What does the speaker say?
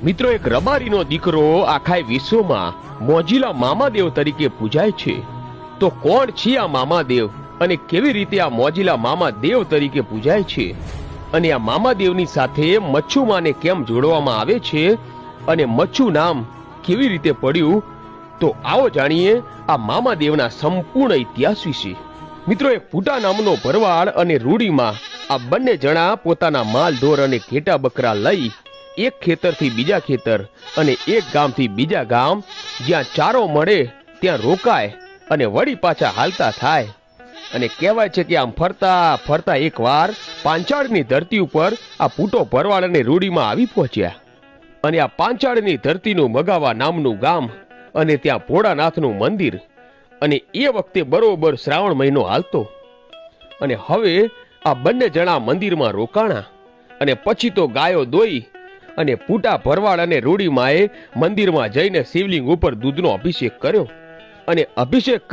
મિત્રો, એક રબારીનો દીકરો આખા વિશ્વમાં મોજીલા મામાદેવ તરીકે પૂજાય છે. તો કોણ છે આ મામાદેવ અને કેવી રીતે આ મોજીલા મામાદેવ તરીકે પૂજાય છે અને આ મામાદેવની સાથે મચ્છુમાને કેમ જોડવામાં આવે છે અને મચ્છુ નામ કેવી રીતે પડ્યું, તો આવો જાણીએ આ મામાદેવના સંપૂર્ણ ઇતિહાસ વિશે. મિત્રો, એક પૂટા નામનો ભરવાડ અને રૂડીમાં આ બંને જણા પોતાના માલ ઢોર અને ઘેટા બકરા લઈ એક ખેતરથી બીજા ખેતર અને એક ગામથી બીજા ગામ જ્યાં ચારો મળે ત્યાં રોકાય અને વળી પાછા હાલતા થાય. અને કહેવાય છે કે આમ ફરતા ફરતા એકવાર પાંચાળની ધરતી ઉપર આ પૂટો ભરવાડ અને રૂડીમાં આવી પહોંચ્યા. અને આ પાંચાળની ધરતીનું મગાવા નામનું ગામ અને ત્યાં ભોળાનાથનું મંદિર. અને એ વખતે બરોબર શ્રાવણ મહિનો હાલતો. અને હવે આ બંને જણા મંદિરમાં રોકાણા અને પછી તો ગાયો દોઈ અને પૂટા ભરવાડ અને રૂડીમાએ મંદિરમાં જઈને શિવલિંગ ઉપર દૂધનો અભિષેક કર્યો અને અભિષેક